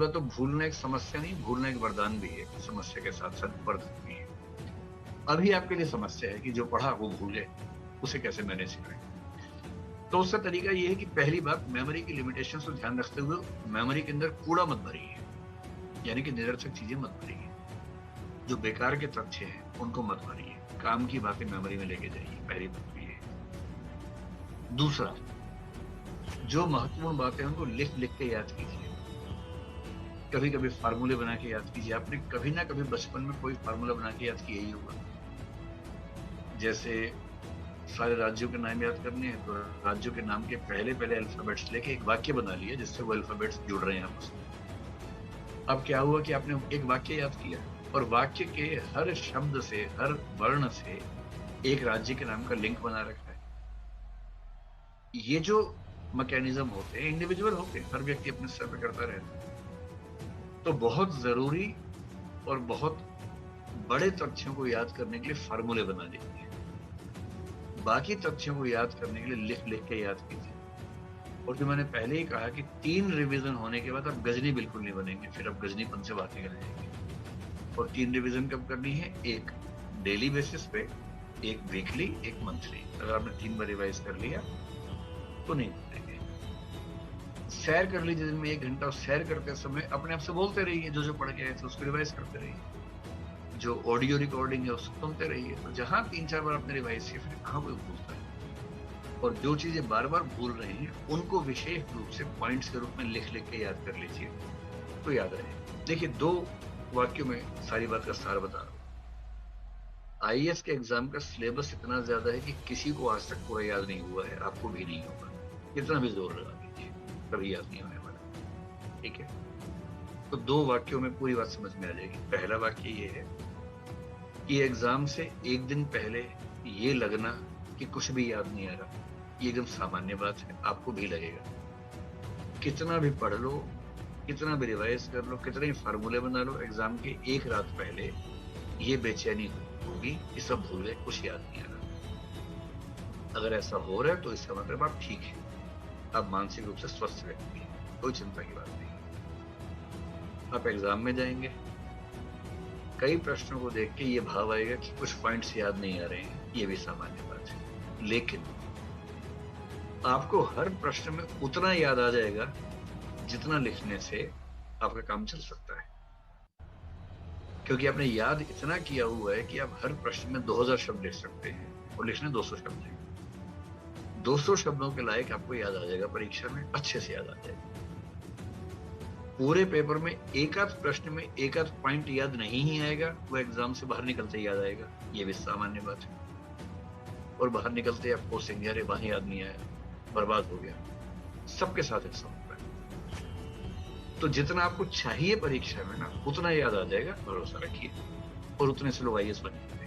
बात तो भूलना एक समस्या नहीं, भूलना एक वरदान भी है, समस्या के साथ साथ वरदान भी है। अभी आपके लिए समस्या है कि जो पढ़ा वो भूल गए, उसे कैसे मैनेज करें। तो उसका तरीका ये है कि पहली बात, मेमोरी की लिमिटेशन को ध्यान रखते हुए मेमोरी के अंदर कूड़ा मत भरिए, यानी कि निरर्थक चीजें मत भरिए। जो बेकार के तथ्य हैं उनको मत भरिए, काम की बातें मेमोरी में लेके जाइए, पहली बात तो ये है। दूसरा, जो महत्वपूर्ण बातें हैं उनको लिख लिख के याद कीजिए। कभी कभी फार्मूले बना के याद कीजिए। आपने कभी ना कभी बचपन में कोई फार्मूला बना के याद किया ही होगा। जैसे सारे राज्यों के नाम याद करने हैं तो राज्यों के नाम के पहले पहले अल्फाबेट्स लेके एक वाक्य बना लिया जिससे वो अल्फाबेट्स जुड़ रहे हैं आपस में। अब क्या हुआ कि आपने एक वाक्य याद किया और वाक्य के हर शब्द से, हर वर्ण से एक राज्य के नाम का लिंक बना रखा है। ये जो मैकेनिज्म होते हैं इंडिविजुअल होते हैं, हर व्यक्ति अपने स्तर पर करता रहता है। तो बहुत जरूरी और बहुत बड़े तथ्यों को याद करने के लिए फार्मूले बना लीजिए। बाकी तथ्यों को याद करने के लिए लिख लिख के याद कीजिए। और जो मैंने पहले ही कहा कि 3 रिवीजन होने के बाद आप गजनी बिल्कुल नहीं बनेंगे, फिर आप गजनीपन से बातें कर जाएंगे। और 3 रिवीजन कब करनी है? एक डेली बेसिस पे, एक वीकली, एक मंथली। अगर आपने 3 बार रिवाइज कर लिया तो नहीं भूलेंगे। सैर कर लीजिए दिन में 1 घंटा, और सैर करते समय अपने आप से बोलते रहिए, जो जो पढ़ के आए थे उसको रिवाइज करते रहिए। जो ऑडियो रिकॉर्डिंग है उसको सुनते रहिए। तो जहां 3-4 बार आपने रिवाइज किया, फिर कहाँ कोई भूलता है। और जो चीजें बार बार भूल रहे हैं उनको विशेष रूप से पॉइंट्स के रूप में लिख लिख के याद कर लीजिए, तो याद रहे। देखिए, 2 वाक्यों में सारी बात का सार बता रहा हूं। आईएएस के एग्जाम का सिलेबस इतना ज्यादा है कि किसी को आज तक पूरा याद नहीं हुआ है, आपको भी नहीं होगा। कितना भी जोर लगा दीजिए, कभी याद नहीं होने वाला। ठीक है, तो 2 वाक्यों में पूरी बात समझ में आ जाएगी। पहला वाक्य ये है कि एग्जाम से 1 दिन पहले ये लगना कि कुछ भी याद नहीं आ रहा, ये एकदम सामान्य बात है, आपको भी लगेगा। कितना भी पढ़ लो, कितना भी रिवाइज कर लो, कितने ही फार्मूले बना लो, एग्जाम के 1 रात पहले ये बेचैनी होगी कि सब भूल गए, कुछ याद नहीं आ रहा। अगर ऐसा हो रहा है तो इसका मतलब आप ठीक है, आप मानसिक रूप से स्वस्थ व्यक्ति हैं, कोई चिंता की बात नहीं। आप एग्जाम में जाएंगे, कई प्रश्नों को देख के ये भाव आएगा कि कुछ पॉइंट्स याद नहीं आ रहे हैं, ये भी सामान्य बात है। लेकिन आपको हर प्रश्न में उतना याद आ जाएगा जितना लिखने से आपका काम चल सकता है, क्योंकि आपने याद इतना किया हुआ है कि आप हर प्रश्न में 2000 शब्द लिख सकते हैं, और लिखने 200 शब्द हैं। 200 शब्दों के लायक आपको याद आ जाएगा, परीक्षा में अच्छे से याद आ जाएगा। पूरे पेपर में एक आध प्रश्न में एक आध पॉइंट याद नहीं ही आएगा, वो एग्जाम से बाहर निकलते याद आएगा, ये भी सामान्य बात है। और बाहर निकलते आप कोसेंगे, अरे वहां याद नहीं आया, बर्बाद हो गया। सबके साथ ऐसा होता है। तो जितना आपको चाहिए परीक्षा में ना, उतना याद आ जाएगा, भरोसा रखिए। और उतने से लोग आईएएस बने।